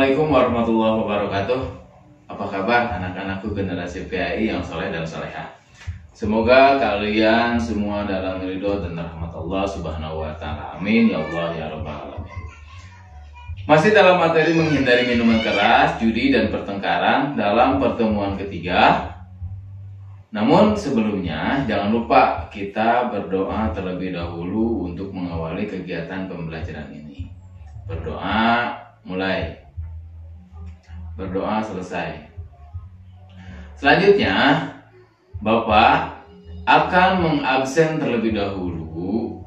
Assalamualaikum warahmatullahi wabarakatuh. Apa kabar anak-anakku generasi PAI yang soleh dan solehah? Semoga kalian semua dalam ridho dan rahmat Allah subhanahu wa ta'ala. Amin ya Allah ya rabbal alamin. Masih dalam materi menghindari minuman keras, judi dan pertengkaran dalam pertemuan ketiga. Namun sebelumnya jangan lupa kita berdoa terlebih dahulu untuk mengawali kegiatan pembelajaran ini. Berdoa mulai, berdoa selesai. Selanjutnya Bapak akan mengabsen terlebih dahulu.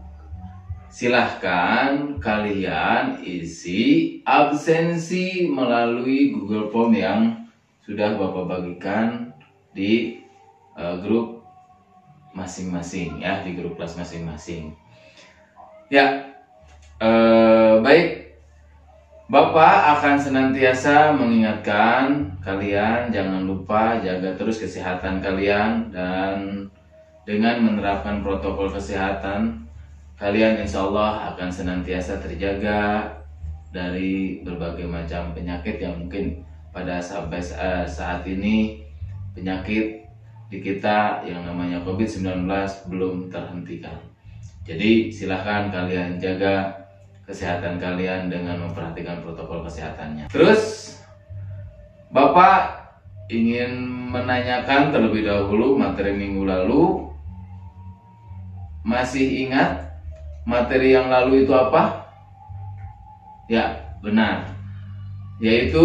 Silahkan kalian isi absensi melalui Google Form yang sudah Bapak bagikan di grup masing-masing ya, di grup kelas masing-masing. Ya, baik. Bapak akan senantiasa mengingatkan kalian jangan lupa jaga terus kesehatan kalian, dan dengan menerapkan protokol kesehatan kalian insya Allah akan senantiasa terjaga dari berbagai macam penyakit yang mungkin pada sampai saat ini penyakit di kita yang namanya COVID-19 belum terhentikan. Jadi silahkan kalian jaga kesehatan kalian dengan memperhatikan protokol kesehatannya. Terus Bapak ingin menanyakan terlebih dahulu materi minggu lalu. Masih ingat materi yang lalu itu apa? Ya, benar. Yaitu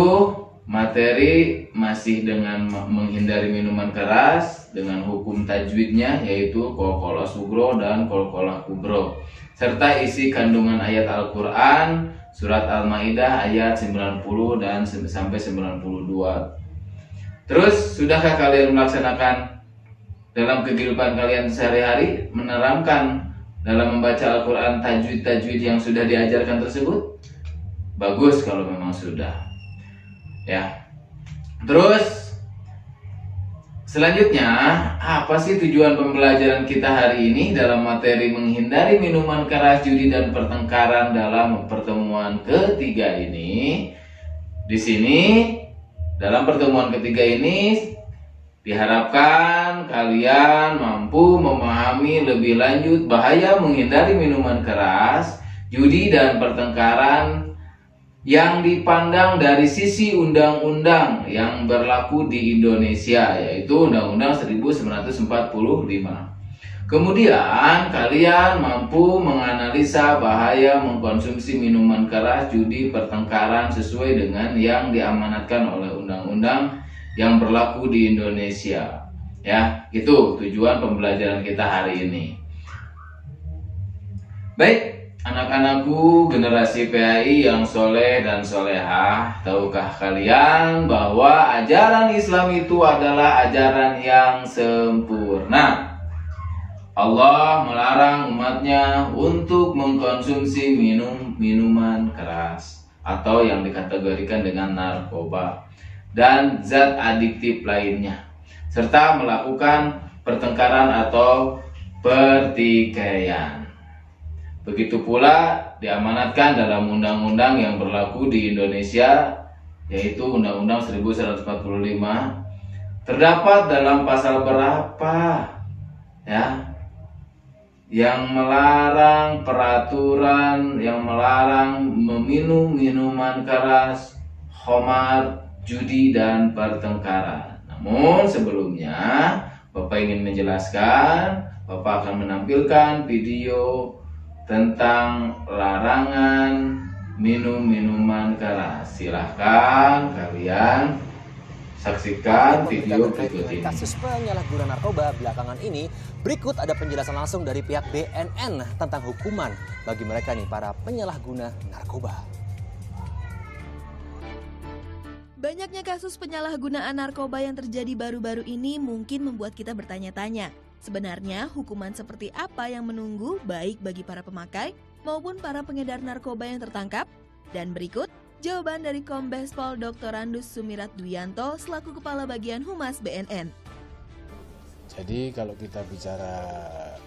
materi masih dengan menghindari minuman keras dengan hukum tajwidnya, yaitu qalqalah sugro dan qalqalah kubro, serta isi kandungan ayat Al-Quran surat Al-Maidah ayat 90 dan sampai 92. Terus sudahkah kalian melaksanakan dalam kehidupan kalian sehari-hari, menerapkan dalam membaca Al-Quran tajwid-tajwid yang sudah diajarkan tersebut? Bagus kalau memang sudah ya. Terus selanjutnya, apa sih tujuan pembelajaran kita hari ini dalam materi menghindari minuman keras, judi dan pertengkaran dalam pertemuan ketiga ini? Di sini dalam pertemuan ketiga ini diharapkan kalian mampu memahami lebih lanjut bahaya menghindari minuman keras, judi dan pertengkaran yang dipandang dari sisi undang-undang yang berlaku di Indonesia, yaitu Undang-Undang 1945. Kemudian kalian mampu menganalisa bahaya mengkonsumsi minuman keras, judi, pertengkaran sesuai dengan yang diamanatkan oleh undang-undang yang berlaku di Indonesia. Ya, itu tujuan pembelajaran kita hari ini. Baik, anak-anakku generasi PAI yang soleh dan solehah, tahukah kalian bahwa ajaran Islam itu adalah ajaran yang sempurna? Allah melarang umatnya untuk mengkonsumsi minuman keras atau yang dikategorikan dengan narkoba dan zat adiktif lainnya, serta melakukan pertengkaran atau pertikaian. Begitu pula diamanatkan dalam undang-undang yang berlaku di Indonesia, yaitu Undang-Undang 1145. Terdapat dalam pasal berapa ya yang melarang peraturan yang melarang meminum minuman keras, khamar, judi dan pertengkaran. Namun sebelumnya Bapak ingin menjelaskan, Bapak akan menampilkan video tentang larangan minum minuman keras. Silahkan kalian saksikan video berikut ini. Kasus penyalahgunaan narkoba belakangan ini, berikut ada penjelasan langsung dari pihak BNN tentang hukuman bagi mereka nih para penyalahguna narkoba. Banyaknya kasus penyalahgunaan narkoba yang terjadi baru-baru ini mungkin membuat kita bertanya-tanya. Sebenarnya hukuman seperti apa yang menunggu baik bagi para pemakai maupun para pengedar narkoba yang tertangkap? Dan berikut jawaban dari Kombes Pol Dr. Andus Sumirat Duyanto selaku Kepala Bagian Humas BNN. Jadi kalau kita bicara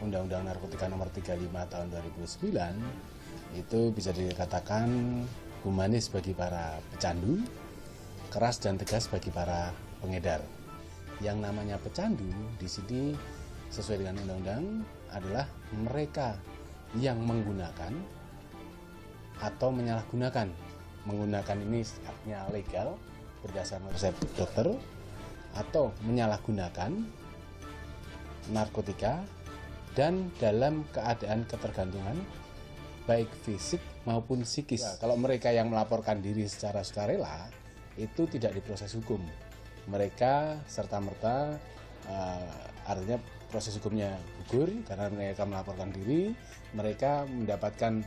Undang-Undang Narkotika Nomor 35 Tahun 2009, itu bisa dikatakan humanis bagi para pecandu, keras dan tegas bagi para pengedar. Yang namanya pecandu di sini sesuai dengan undang-undang adalah mereka yang menggunakan atau menyalahgunakan. Menggunakan ini artinya legal berdasarkan resep dokter, atau menyalahgunakan narkotika dan dalam keadaan ketergantungan baik fisik maupun psikis. Ya, kalau mereka yang melaporkan diri secara sukarela itu tidak diproses hukum. Mereka serta-merta artinya proses hukumnya gugur karena mereka melaporkan diri, mereka mendapatkan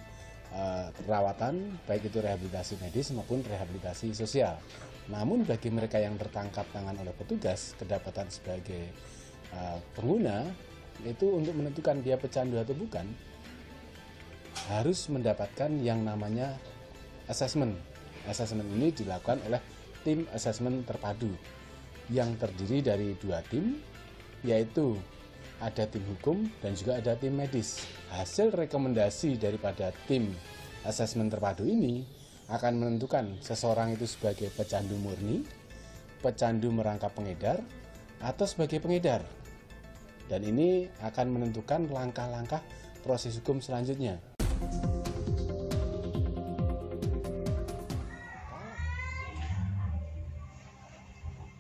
perawatan baik itu rehabilitasi medis maupun rehabilitasi sosial. Namun bagi mereka yang tertangkap tangan oleh petugas kedapatan sebagai pengguna, itu untuk menentukan dia pecandu atau bukan harus mendapatkan yang namanya assessment. Assessment ini dilakukan oleh tim assessment terpadu yang terdiri dari 2 tim, yaitu ada tim hukum dan juga ada tim medis. Hasil rekomendasi daripada tim asesmen terpadu ini akan menentukan seseorang itu sebagai pecandu murni, pecandu merangkap pengedar, atau sebagai pengedar. Dan ini akan menentukan langkah-langkah proses hukum selanjutnya.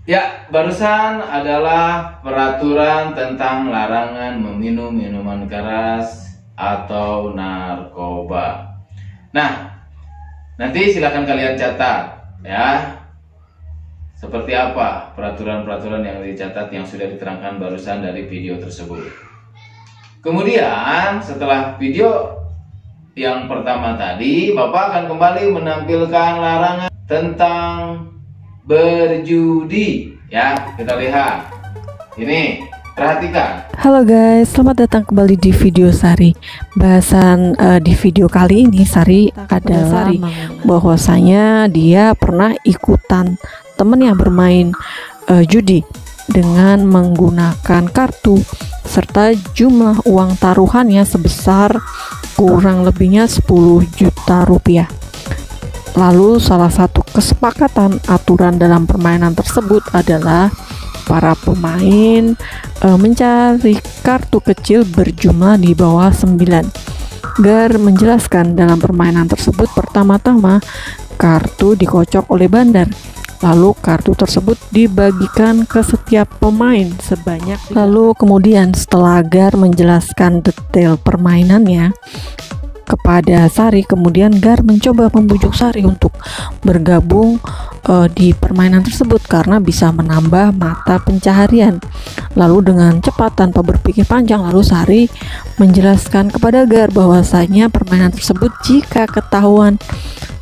Ya, barusan adalah peraturan tentang larangan meminum minuman keras atau narkoba. Nah, nanti silakan kalian catat ya. Seperti apa peraturan-peraturan yang dicatat yang sudah diterangkan barusan dari video tersebut. Kemudian setelah video yang pertama tadi, Bapak akan kembali menampilkan larangan tentang berjudi ya. Kita lihat ini, perhatikan. Halo guys, selamat datang kembali di video Sari. Bahasan di video kali ini Sari adalah bahwasanya dia pernah ikutan temen yang bermain judi dengan menggunakan kartu serta jumlah uang taruhannya sebesar kurang lebihnya 10 juta rupiah. Lalu salah satu kesepakatan aturan dalam permainan tersebut adalah para pemain mencari kartu kecil berjumlah di bawah 9. Gar menjelaskan dalam permainan tersebut pertama-tama kartu dikocok oleh bandar. Lalu kartu tersebut dibagikan ke setiap pemain sebanyak. Lalu kemudian setelah Gar menjelaskan detail permainannya kepada Sari, kemudian Gar mencoba membujuk Sari untuk bergabung di permainan tersebut karena bisa menambah mata pencaharian. Lalu dengan cepat tanpa berpikir panjang, lalu Sari menjelaskan kepada Gar bahwasanya permainan tersebut jika ketahuan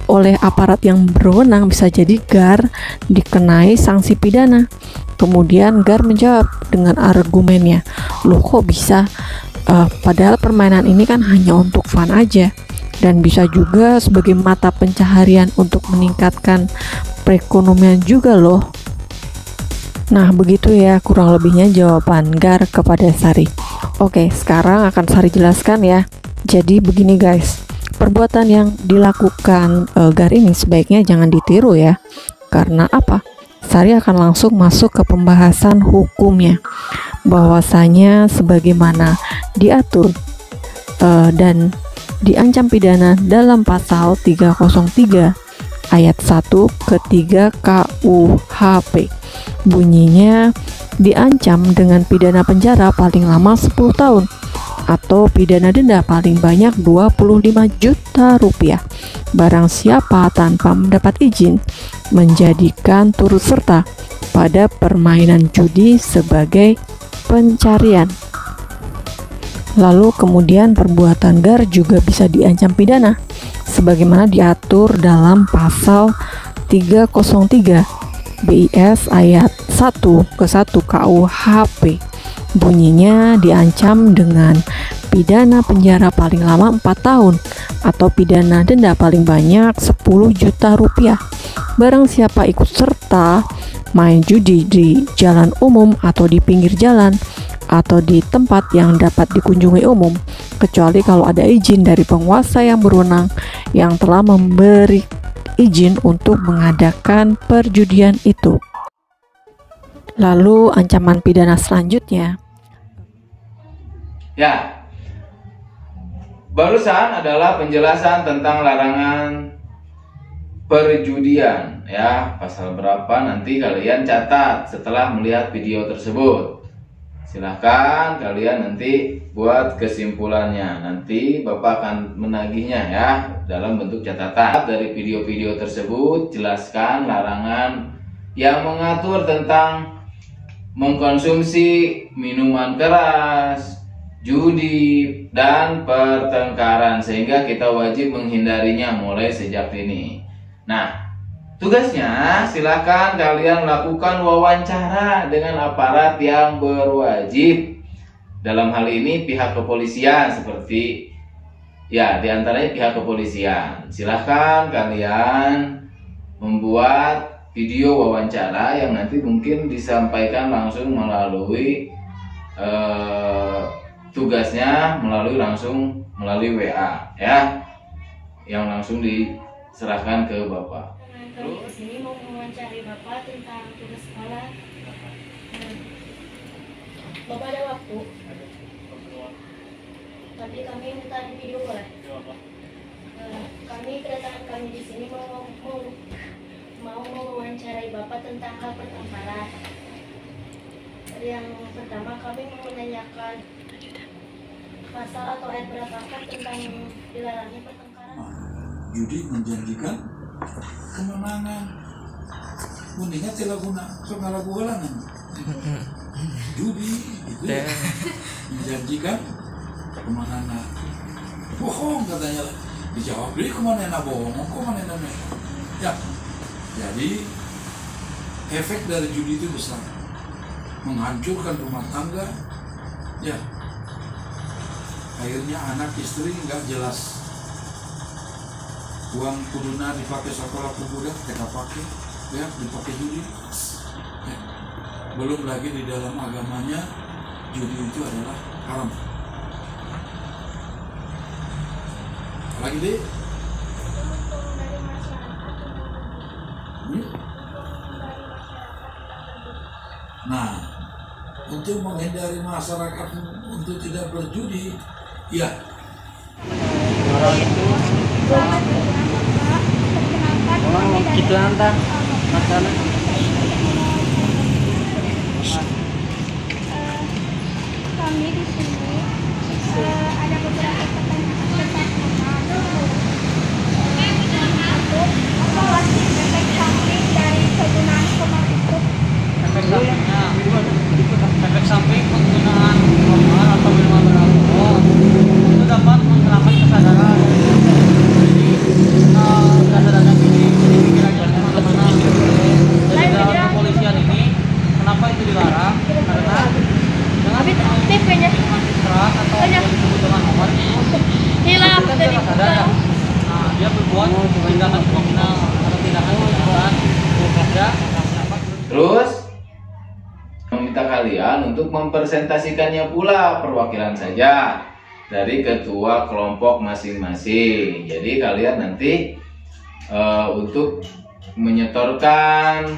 oleh aparat yang berwenang bisa jadi Gar dikenai sanksi pidana. Kemudian Gar menjawab dengan argumennya, loh kok bisa? Padahal permainan ini kan hanya untuk fun aja dan bisa juga sebagai mata pencaharian untuk meningkatkan perekonomian juga loh. Nah begitu ya kurang lebihnya jawaban Gar kepada Sari. Oke, sekarang akan Sari jelaskan ya. Jadi begini guys, perbuatan yang dilakukan Gar ini sebaiknya jangan ditiru ya. Karena apa? Sari akan langsung masuk ke pembahasan hukumnya, bahwasanya sebagaimana diatur dan diancam pidana dalam pasal 303 ayat 1 ke 3 KUHP. Bunyinya diancam dengan pidana penjara paling lama 10 tahun atau pidana denda paling banyak 25 juta rupiah barang siapa tanpa mendapat izin menjadikan turut serta pada permainan judi sebagai pencarian. Lalu kemudian perbuatan Gar juga bisa diancam pidana sebagaimana diatur dalam pasal 303 BIS ayat 1 ke 1 KUHP. Bunyinya diancam dengan pidana penjara paling lama 4 tahun atau pidana denda paling banyak 10 juta rupiah barang siapa ikut serta main judi di jalan umum atau di pinggir jalan atau di tempat yang dapat dikunjungi umum, kecuali kalau ada izin dari penguasa yang berwenang yang telah memberi izin untuk mengadakan perjudian itu. Lalu ancaman pidana selanjutnya. Ya, barusan adalah penjelasan tentang larangan perjudian, ya, pasal berapa nanti kalian catat setelah melihat video tersebut. Silahkan kalian nanti buat kesimpulannya, nanti Bapak akan menagihnya ya dalam bentuk catatan. Dari video-video tersebut jelaskan larangan yang mengatur tentang mengkonsumsi minuman keras, judi, dan pertengkaran, sehingga kita wajib menghindarinya mulai sejak dini. Nah, tugasnya silakan kalian lakukan wawancara dengan aparat yang berwajib. Dalam hal ini pihak kepolisian, seperti ya diantaranya pihak kepolisian. Silakan kalian membuat video wawancara yang nanti mungkin disampaikan langsung melalui tugasnya melalui WA ya, yang langsung diserahkan ke Bapak. Kami di sini mau mewawancari Bapak tentang tugas sekolah. Bapak ada waktu? Tapi kami minta di video boleh? Kami kedatangan kami di sini mau mewawancarai Bapak tentang hal pertengkaran. Yang pertama kami mau menanyakan pasal atau ayat berapakah tentang dilarangnya pertengkaran. Judi menjanjikan kemenangan, mendingan tidak guna segala gulangan. Judi itu menjanjikan kemenangan. Bohong katanya, dijawab dia kemana bohong, kemana ya. Jadi efek dari judi itu besar, menghancurkan rumah tangga, ya. Akhirnya anak istri nggak jelas, uang kuduna dipakai sekolah kubudak, TK pakai, ya dipakai judi. Ya. Belum lagi di dalam agamanya judi itu adalah haram. Lagi deh. Nah, untuk menghindari masyarakat untuk tidak berjudi, ya. Orang itu gitu anta masalah. Kami di sini ada beberapa pertanyaan tentang apa sih efek samping dari penggunaan khamar itu? Efek samping penggunaan khamar atau minuman beralkohol itu dapat menghilangkan kesadaran. Jadi kesadarannya gini, pikirannya kemana-mana. Jadi dalam kepolisian ini, kenapa itu dilarang? Karena dengan minuman keras atau yang disebut dengan khamar itu kan dia nggak sadar ya. Nah, dia berbuat tindakan kriminal atau tindakan kejahatan. Ya, Terus meminta kalian untuk mempresentasikannya pula perwakilan saja dari ketua kelompok masing-masing. Jadi kalian nanti untuk menyetorkan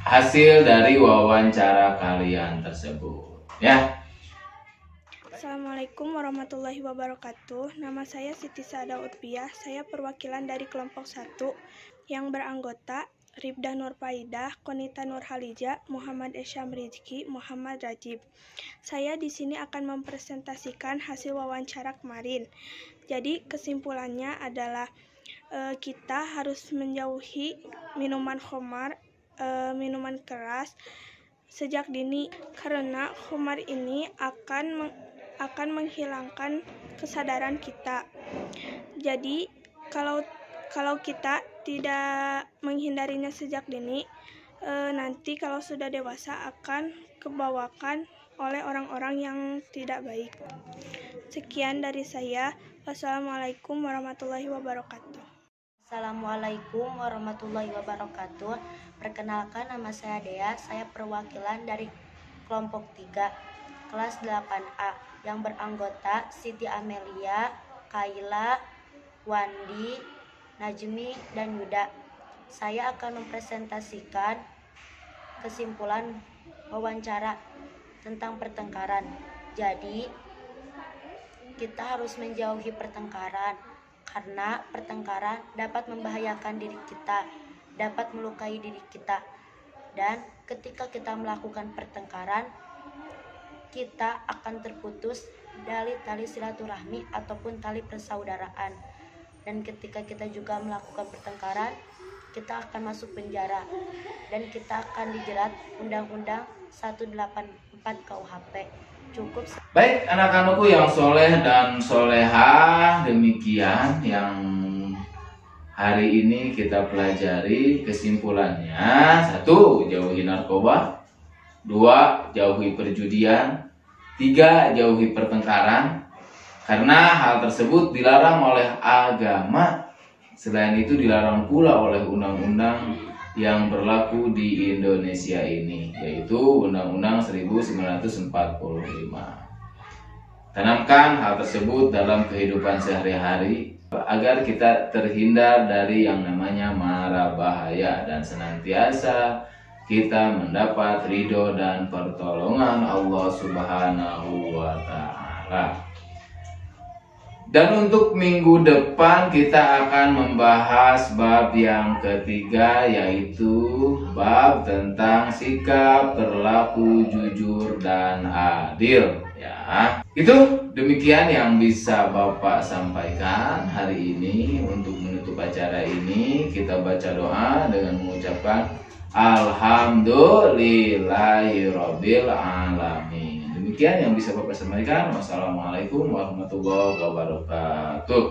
hasil dari wawancara kalian tersebut, ya. Assalamualaikum warahmatullahi wabarakatuh. Nama saya Siti Saada Utbiah. Saya perwakilan dari kelompok 1 yang beranggota Ribdah Nur Faidah, Konita Nur Halija, Muhammad Esyam Rizki, Muhammad Rajib. Saya di sini akan mempresentasikan hasil wawancara kemarin. Jadi kesimpulannya adalah kita harus menjauhi minuman khamar, minuman keras sejak dini, karena khamar ini akan menghilangkan kesadaran kita. Jadi kalau kita tidak menghindarinya sejak dini, nanti kalau sudah dewasa akan kebawakan oleh orang-orang yang tidak baik. Sekian dari saya. Wassalamualaikum warahmatullahi wabarakatuh. Assalamualaikum warahmatullahi wabarakatuh. Perkenalkan, nama saya Dea. Saya perwakilan dari kelompok 3 kelas 8A yang beranggota Siti Amelia, Kaila, Wandi, Najmi, dan Yuda. Saya akan mempresentasikan kesimpulan wawancara tentang pertengkaran. Jadi, kita harus menjauhi pertengkaran karena pertengkaran dapat membahayakan diri kita, dapat melukai diri kita. Dan ketika kita melakukan pertengkaran, kita akan terputus dari tali silaturahmi ataupun tali persaudaraan. Dan ketika kita juga melakukan pertengkaran, kita akan masuk penjara dan kita akan dijerat Undang-Undang 184 KUHP. Cukup. Baik anak-anakku yang soleh dan soleha, demikian yang hari ini kita pelajari. Kesimpulannya: 1. Jauhi narkoba. 2. Jauhi perjudian. 3. Jauhi pertengkaran. Karena hal tersebut dilarang oleh agama. Selain itu dilarang pula oleh undang-undang yang berlaku di Indonesia ini, yaitu Undang-Undang 1945. Tanamkan hal tersebut dalam kehidupan sehari-hari agar kita terhindar dari yang namanya mara bahaya dan senantiasa kita mendapat ridho dan pertolongan Allah Subhanahu wa Ta'ala. Dan untuk minggu depan kita akan membahas bab yang ketiga, yaitu bab tentang sikap berlaku jujur dan adil. Ya, itu demikian yang bisa Bapak sampaikan hari ini. Untuk menutup acara ini, kita baca doa dengan mengucapkan Alhamdulillahirabbil alamin. Demikian yang bisa Bapak sampaikan. Wassalamualaikum warahmatullahi wabarakatuh.